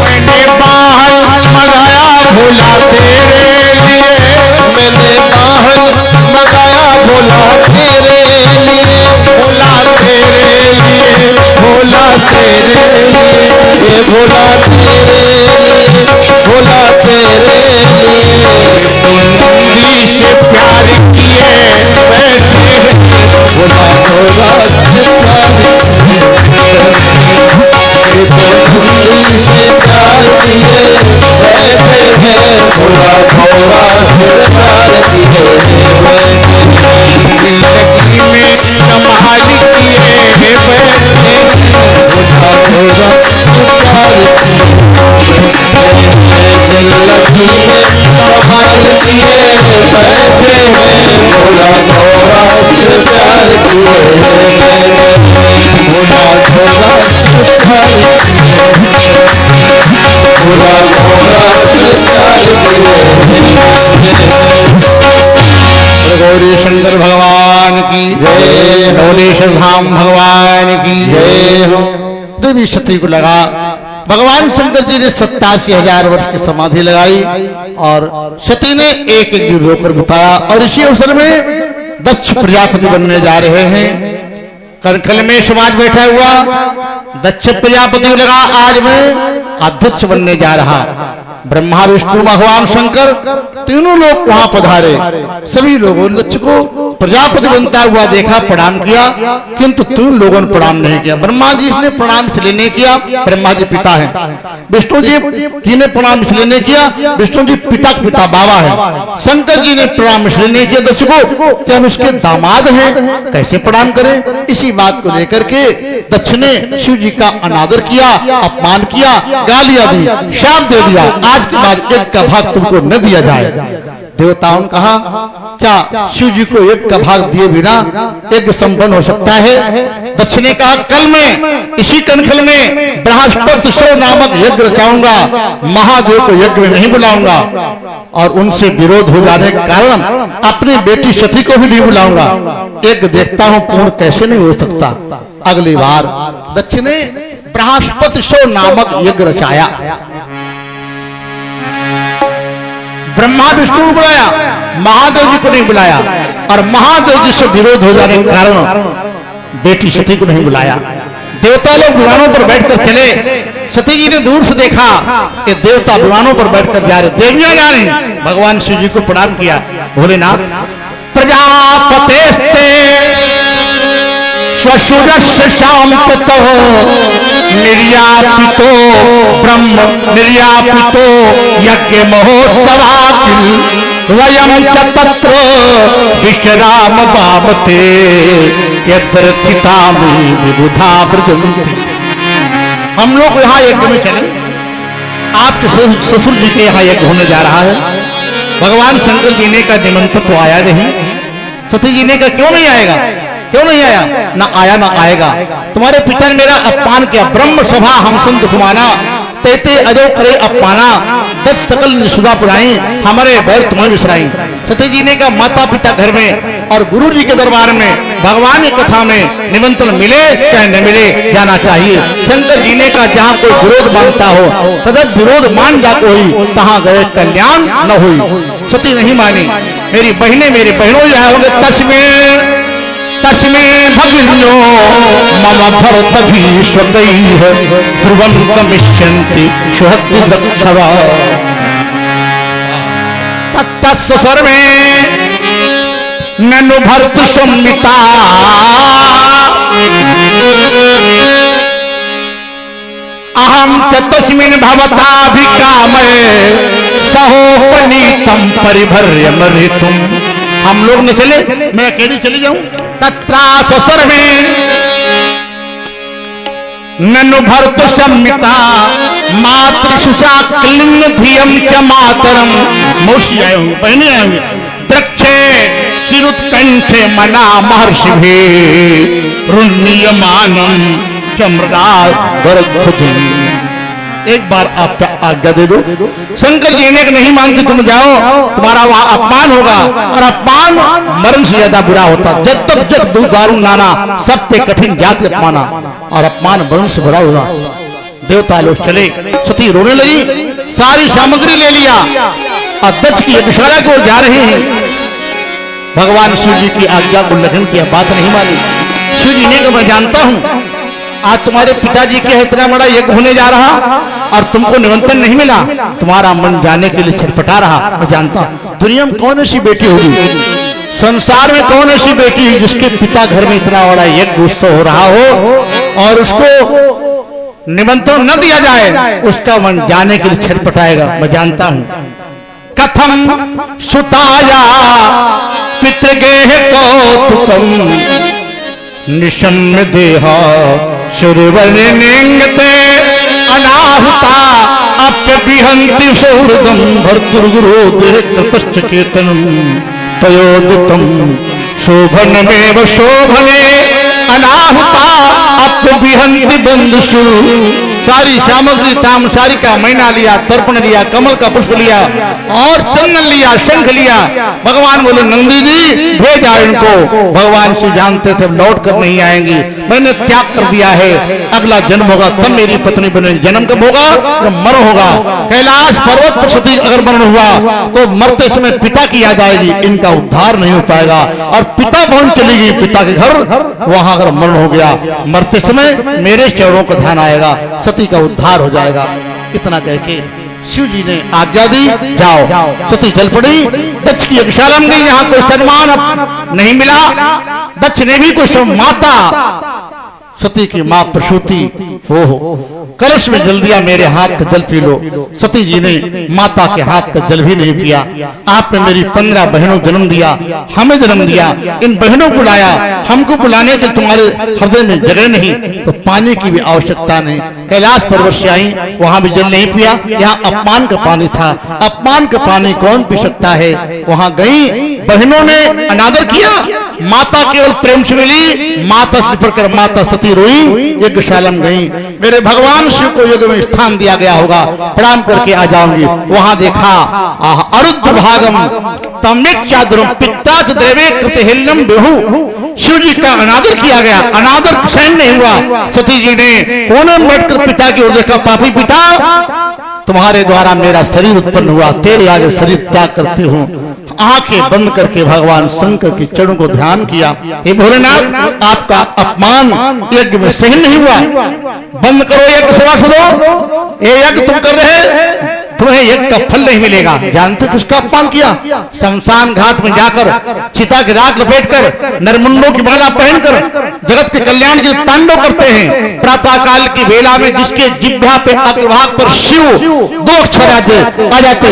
मैंने बाहर मंगाया भोला तेरे लिए, मैंने बाहर मंगाया भोला तेरे लिए। भोला तेरे लिए, भोला तेरे लिए, ये भोला तेरे लिए, भोला तेरे लिए। नंदी से प्यार किए बैठे हैं, भोला गौरा से प्यार किए। से प्यार किए बैठे हैं भोला भोला प्यार किए जिंदगी में कमाल किए हैं बैठे जिंदगी में कमाल किए बैठे हैं भोला भोला प्यार किए भोला भोला गौरी शंकर भगवान की जय, भोलेश्वर धाम भगवान की जय। देवी सती को लगा भगवान शंकर जी ने 87,000 वर्ष की समाधि लगाई और सती ने एक एक दिन रोकर बताया। और इसी अवसर में दक्ष प्रजापति बनने जा रहे हैं। कनखल में समाज बैठा हुआ दक्ष प्रजापति को लगा आज मैं अध्यक्ष बनने जा रहा। ब्रह्मा विष्णु भगवान शंकर तीनों लोग वहां पधारे। सभी लोगों ने दक्ष को प्रजापति बनता हुआ देखा, प्रणाम किया, किंतु तीन लोगों ने प्रणाम नहीं किया। ब्रह्मा जी ने प्रणाम इसलिए नहीं किया, ब्रह्मा जी पिता हैं। विष्णु जी ने प्रणाम इसलिए नहीं किया, विष्णु जी पिता पिता बाबा है। शंकर जी ने प्रणाम इसलिए नहीं किया दक्ष को कि हम इसके दामाद हैं, कैसे प्रणाम करें। इसी बात को लेकर के दक्ष ने शिव जी का अनादर किया, अपमान किया, गालियां दी, शाप दे दिया। आज के बाद एक का भाग तुमको न दिया जाए। देवताओं ने कहा क्या शिव जी को एक का भाग दिए बिना यज्ञ संपन्न हो सकता है? दक्ष ने कहा कल मैं इसी कनखल में बृहस्पति सौ नामक यज्ञ रचाऊंगा, महादेव को यज्ञ में नहीं बुलाऊंगा और उनसे विरोध हो जाने के कारण अपनी बेटी सती को भी नहीं बुलाऊंगा। यज्ञ देखता हूं पूर्ण कैसे नहीं हो सकता। अगली बार दक्ष ने बृहस्पति सौ नामक यज्ञ रचाया। ब्रह्मा विष्णु को बुलाया, महादेव जी को नहीं बुलाया और महादेव जी से विरोध हो जाने के कारण बेटी सती को नहीं बुलाया। देवता लोग विमानों पर बैठकर चले। सती जी ने दूर से देखा कि देवता विमानों पर बैठकर जा रहे, देवियां जा रही। भगवान शिव जी को प्रणाम किया, भोलेनाथ प्रजापतेस्ते स्वशुरस्य शांपतो निर्यापितो ब्रह्म निर्यापितो यज्ञ महोत्सवाकिल वयं च तत्र विश्राम बामते यद्रथितामि विबुधा व्रजन्ति। हम लोग यहाँ यज्ञ में चले, आपके ससुर जी के यहाँ यज्ञ होने जा रहा है। भगवान शंकर जी ने का निमंत्रण तो आया नहीं। सती जी ने कहा क्यों नहीं आएगा, क्यों नहीं आया? ना आया ना आएगा। तुम्हारे पिता ने मेरा अपमान किया, ब्रह्म सभा हम संत घुमाना, तेते अजो करे अपमाना, 10 सकल निषुदा पुराई, हमारे बैर तुम्हें विसराई। सती जी ने कहा माता पिता घर में और गुरु जी के दरबार में भगवान की कथा में निमंत्रण मिले चाहे न मिले जाना चाहिए। शंकर जी ने कहा जहाँ कोई विरोध मानता हो तदप विरोध मान जा कोई, तहाँ गए कल्याण न हुई। सती नहीं मानी। मेरी बहनें मेरे बहनों जो होंगे तस्मे भगिनो मम भरत भीष्म गई है ध्रुवं गमिष्यन्ति सुहृदि दक्षवा। तत्स्वर में ननु भरत सम्मिता अहम च तस्मिन् भवताभिकामये सहोपनीतं परिभर्य मरितुम। हम लोग न चले, मैं अकेली चली जाऊं। तत्रासुर में ननु भरत सम्मिता मातृशुषा क्लिन्न धियम च मातरम। मौसी आए होंगे, बहने आए होंगे। दक्षे शिरुत्कंठे मना महर्षि भी रुण्यमानम चमृगा वरद्धुम। एक बार आप आज्ञा दे दो। शंकर जी ने नहीं मानते तुम जाओ, तुम्हारा वहां अपमान होगा और अपमान मरण से ज्यादा बुरा होता। जब तक जग दारू नाना सबसे कठिन जाति अपमाना, और अपमान मरण से बुरा होगा। देवता लोग चले, सती रोने लगी, सारी सामग्री ले लिया और दक्ष की यज्ञशाला की ओर जा रहे हैं। भगवान शिव जी की आज्ञा उल्लंघन किया, बात नहीं मानी। शिव जी ने कहा मैं जानता हूं आज तुम्हारे पिताजी के इतना बड़ा यज्ञ होने जा रहा और तुमको निमंत्रण नहीं मिला, तुम्हारा मन जाने के लिए छटपटा रहा। मैं जानता हूं दुनिया में कौन ऐसी बेटी होगी, संसार में कौन ऐसी बेटी है जिसके पिता घर में इतना बड़ा यज्ञ उत्सव हो रहा हो और उसको निमंत्रण न दिया जाए उसका मन जाने के लिए छटपटाएगा, मैं जानता हूं। कथम सुताया पितृगेह कौतुकम निशम्य देहा सूर्यवर्णे निंगते अनाहुता अप्यभिहन्ति सौहृदम भर्तुर्गुरो ततश्च केतनम तयोदितम शोभनमेव शोभने अनाहुता अप्यभिहन्ति बंधुषु। सारी सामग्री तामसारी का मैना लिया, तर्पण लिया, कमल का पुष्प लिया और चंदन लिया, शंख लिया। भगवान बोले नंदी जी भेजा इनको। भगवान से जानते थे लौट कर नहीं आएंगी, मैंने त्याग कर दिया है, अगला जन्म होगा तब मेरी पत्नी बनेगी। जन्म कब होगा? जब मरण होगा। कैलाश पर्वत पर सती अगर मरण हुआ तो मरते समय पिता की याद आएगी, इनका उद्धार नहीं हो पाएगा। और पिता भवन चली गई, पिता के घर, वहां अगर मरण हो गया मरते समय मेरे चरणों का ध्यान आएगा, सती का उद्धार हो जाएगा। इतना कह के शिव जी ने आज्ञा दी, जाओ। सती चल पड़ी, दक्ष की यज्ञशाला में गई, यहाँ कोई सम्मान नहीं मिला। दक्ष ने भी कुछ माता सती की मां प्रसूति हो कलश में जल दिया, मेरे हाथ का जल पी लो। सती जी ने माता के हाथ का जल भी नहीं पिया। आपने मेरी 15 बहनों जन्म दिया, हमें जन्म दिया, इन बहनों को लाया, हमको बुलाने के तुम्हारे हृदय में जगह नहीं, तो पानी की भी आवश्यकता नहीं। कैलाश पर्वत से आई, वहां भी जल नहीं पिया, यहाँ अपमान का पानी था। अपमान का पानी कौन पी सकता है? वहां गई, बहनों ने अनादर किया, माता केवल प्रेम से मिली, माता से पढ़कर माता सती रोई, यज्ञशाला में गई। मेरे भगवान शिव को यज्ञ में स्थान दिया गया होगा, प्रणाम करके आ जाऊंगी। वहां देखा अरुद्ध भागम तमित चादरम पित्ताच देवे कृतहिल्लम बेहू। शिव जी का अनादर किया गया, अनादर सहन नहीं हुआ। सती जी ने कोने में बैठकर पिता की ओर देखा, पापी पिता, तुम्हारे द्वारा मेरा शरीर उत्पन्न हुआ, तेरे आगे शरीर त्याग करती हूँ। आंखें बंद करके भगवान शंकर के चरणों को ध्यान किया। हे भोलेनाथ, आपका अपमान यज्ञ में सहन नहीं हुआ, बंद करो यज्ञ, सभासदों, ये यज्ञ तुम कर रहे, तुम्हें यज्ञ का फल नहीं मिलेगा। जानते किसका अपमान किया? शमशान घाट में जाकर चिता की राख लपेटकर नरमुंडों की माला पहनकर जगत के कल्याण के तांडव करते हैं। प्रातः काल की वेला में जिसके जिह्वा पे अग्रभाग पर शिव 2 अक्षर आ जाते,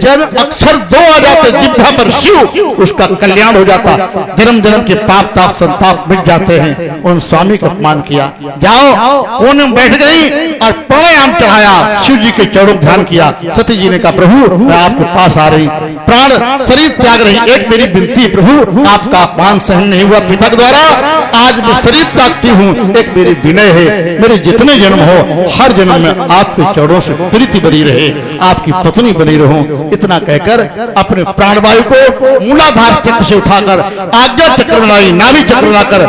जब अक्षर 2 आ जाते जिह्वा पर शिव, उसका कल्याण हो जाता, जन्म जन्म के पाप ताप संताप मिट जाते हैं। उन स्वामी का अपमान किया। जाओ, कोने में बैठ गई और प्राणायाम चढ़ाया, शिव जी के चरणों ध्यान किया। सती जी ने कहा, प्रभु मैं आपके पास आ रही, प्राण शरीर त्याग रही, एक मेरी विनती, प्रभु आपका अपमान सहन नहीं हुआ पिता के द्वारा, आज मैं शरीर त्यागती हूँ, एक मेरी विनय है, मेरे जितने जन्म हो हर जन्म में आपके चरणों से प्रीति बनी रहे, आपकी पत्नी बनी रहूं। इतना कहकर अपने प्राणवायु को मूलाधार चक्र से उठाकर आज्ञा चक्र बनाई, नाभि चक्र बनाकर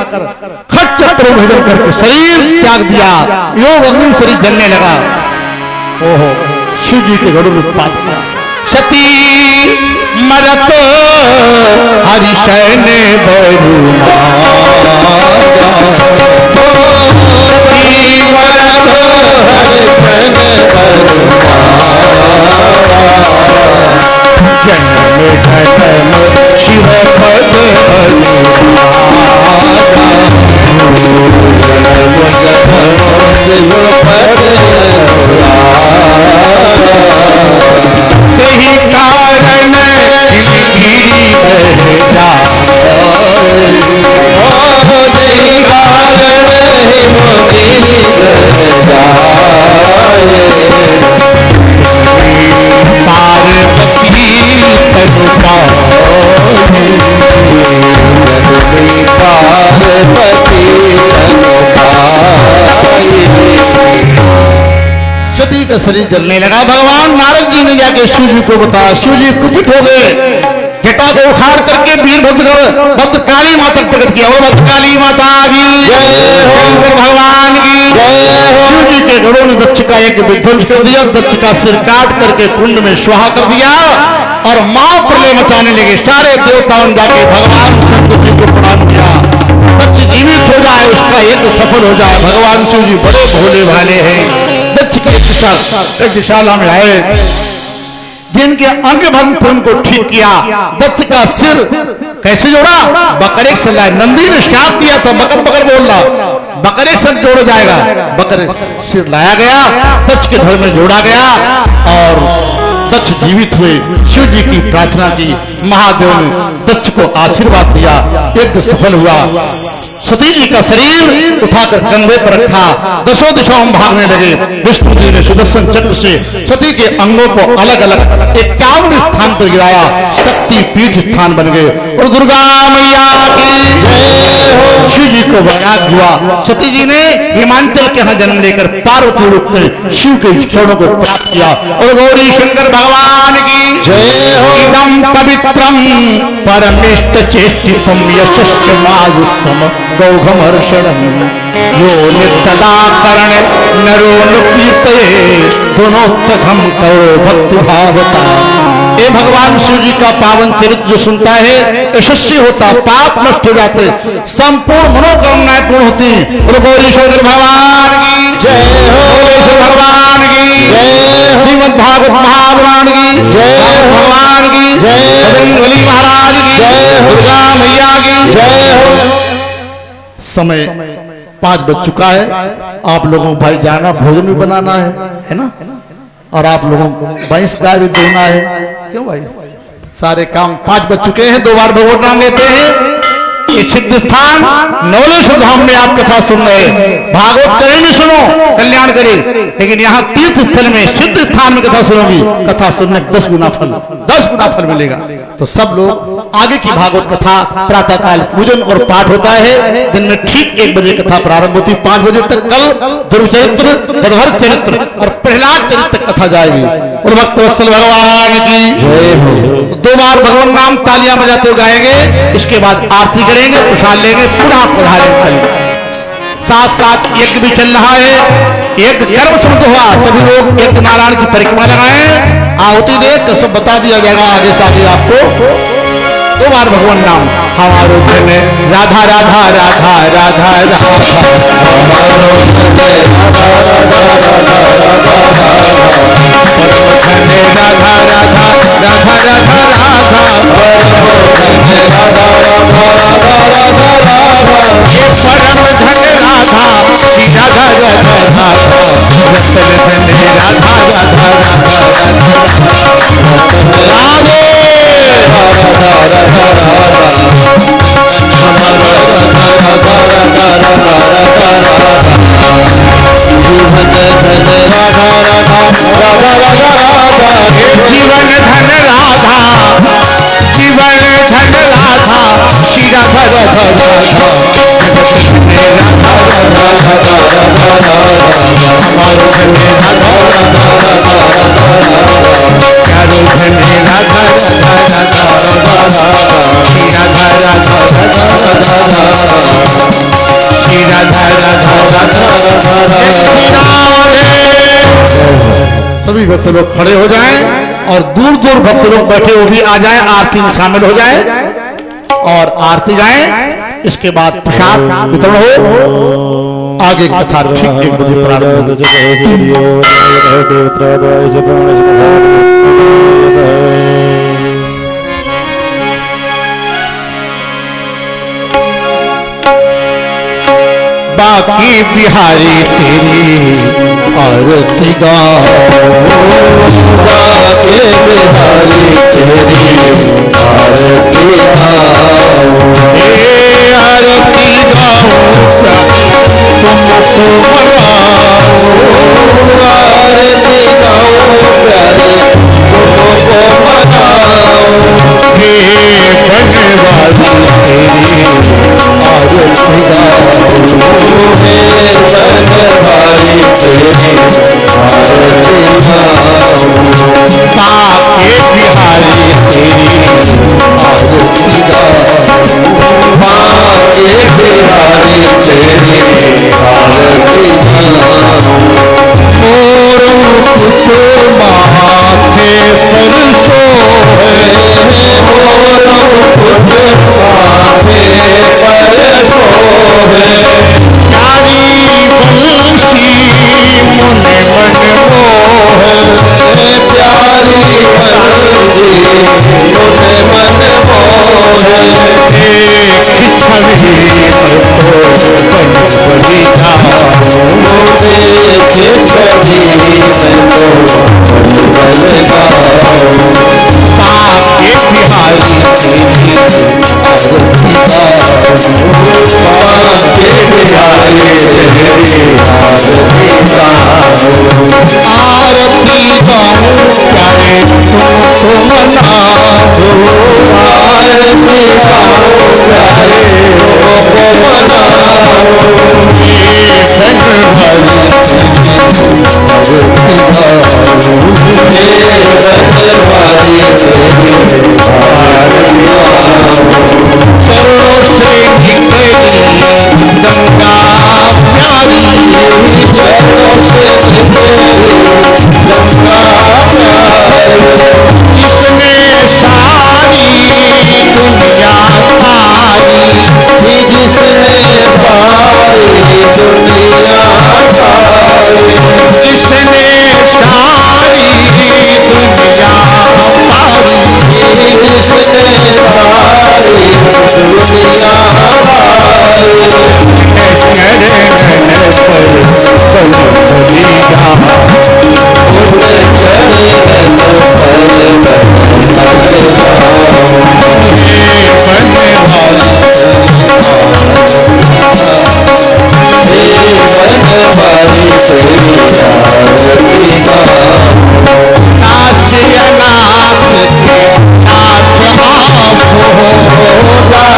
खट चक्र भेदन करके शरीर त्याग दिया। योग अग्नि शरीर जलने लगा। ओहो, शिव जी के गरुड़ उत्पात किया। सती मरत हरिशय ने शिव यही कारण सती का शरीर जलने लगा। भगवान नारद जी ने जाके शिव जी को बताया। शिव जी कुपित हो गए, जटा को उखाड़ करके भद्रकाली माता प्रकट किया। और भद्रकाली माता की शंकर भगवान की शिव जी के घरों ने दक्ष का एक विध्वंस कर दिया, दक्ष का सिर काट करके कुंड में स्वाहा कर दिया और मां प्रलय मचाने लगे। सारे देवताओं जाके भगवान शंकर जी को प्रणाम किया। दक्ष जीवित हो जाए, उसका यज्ञ सफल हो जाए। भगवान शिव जी बड़े भोले भाले हैं। दक्ष की यज्ञशाला में आए, जिनके अंग भंग थे उनको ठीक किया। दत्त का सिर कैसे जोड़ा? बकरे से लाए। नंदी ने श्राप दिया था, बकर बकर बोल रहा, बकरे से जोड़ा जाएगा। बकरे सिर लाया गया, दक्ष के धड़ में जोड़ा गया और दक्ष जीवित हुए। शिव जी की प्रार्थना की, महादेव ने दक्ष को आशीर्वाद दिया, यज्ञ सफल हुआ। सती जी का शरीर उठाकर कंधे पर रखा, दसों दिशाओं में भागने लगे। विष्णु जी ने सुदर्शन चक्र से सती के अंगों को अलग अलग 51 स्थान पर गिराया, शक्ति पीठ स्थान बन गए। और दुर्गा मैया की जय हो। शिव जी को वैराग हुआ। सती जी ने हिमाचल के यहाँ जन्म लेकर पार्वती रूप में शिव के चरणों को प्राप्त किया। और गौरी शंकर भगवान की जय हो। इदम पवित्रम परमिष्ट चेष्टितम यशश्च मायुष्टम गौघमर्षणम यो नित्यदाकरण नरो नुकीर्तये गुणोत्तम करो भक्ति भावता। ये भगवान शिव जी का पावन चरित्र जो सुनता है यशस्वी होता, पाप नष्ट हो जाते, संपूर्ण मनोकामनाएं पूर्ण होती। और गौरी शंकर भगवान की जय हो। भगवान की जय हो। श्रीमद् भागवत महापुराण की जय हो। भगवान की जय हो। बजरंगबली महाराज की जय हो। दुर्गा मैया की जय हो। समय 5 बज चुका है। आप लोगों को भाई जाना, भोजन भी बनाना है ना, और आप लोगों को भैंस गाय भी धोना है। क्यों भाई, सारे काम 5 बज चुके हैं। 2 बार भगवत नाम लेते हैं। ये सिद्ध स्थान नौलेश्वर धाम में आप कथा सुन रहे हैं। भागवत कहीं भी सुनो कल्याण करे, लेकिन यहाँ तीर्थ स्थल में सिद्ध स्थान में कथा सुनोगी, कथा सुनने 10 गुना फल मिलेगा। तो सब लोग आगे की भागवत कथा प्रातः काल पूजन और पाठ होता है। दिन में ठीक 1 बजे कथा प्रारंभ होती, 5 बजे तक कल ध्रुव चरित्र, गदभर चरित्र और प्रहलाद चरित्र कथा जाएगी। और भक्तवत्सल भगवान की जय हो। 2 बार भगवान नाम तालियां बजाते हुए गाएंगे। इसके बाद आरती करेंगे, प्रसाद लेंगे, पुनः पधारेंगे। साथ साथ यज्ञ भी चल रहा है। यज्ञ कर्म समझ हुआ, सभी लोग यज्ञ नारायण की परिक्रमा लगाएं। आहुति दे तो सब बता दिया जाएगा आगे से आगे आपको। 2 बार भगवान नाम। हमारो धन राधा राधा राधा राधा सभी भक्त लोग खड़े हो जाएं और दूर दूर भक्त लोग बैठे वो भी आ जाएं, आरती में शामिल हो जाएं और आरती गाएं। इसके बाद प्रसाद वितरण हो। आगे कथा ठीक 1 बजे प्रारंभ बाकी बिहारी तेरी आरती गाओ, बाकी बिहारी तेरी आरती गाओ, आरती गाओ तुमको मनाओ, आरती गाओ प्यारे तुमको मनाओ। हे बनवारी तेरी आरती गाओ, बनवारी तेरी आरती गाओ, बाके बिहारी तेरी आरती गाओ, बाके बिहारी तेरी आरती गाओ। मोर मुकुट माथे पर सोहे, मोर मुकुट माथे पर सोहे, प्यारी बंसी मुने मन मोहे, प्यारी बंसी मुने मन मोहे। आरती गाऊं प्यारे तुमको मनाऊं, आरती गाऊं प्यारे तुमको मनाऊं, चरणों से निकली गंगा प्यारी, चरणों से निकली गंगा प्यारी, इसने सारी दुनिया तारी, जिसने सारी दुनिया तारी, इसने सारी दुनिया तारी, जिसने सारी दुनिया तारी, जीवन प्यारे संसार सारम सदा वसंतम भवम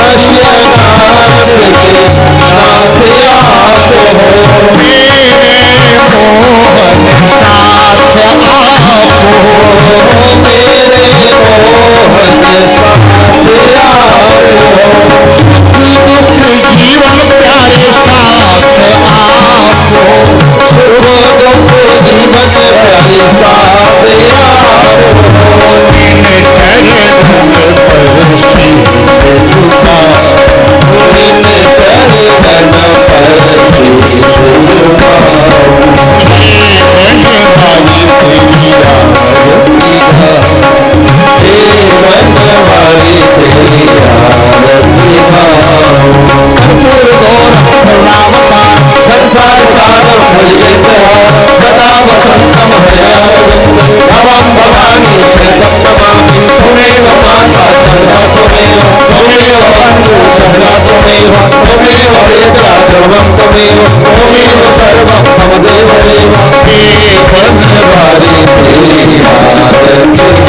भवानी नमामि, त्वमेव माता सर्वा त्वमेव, त्वमेव बन्धु सर्वा त्वमेव, त्वमेव वेदा सर्वं त्वमेव, त्वमेव सर्वं मम देवदेव, हे ब्रह्मवारी तेरी आरती।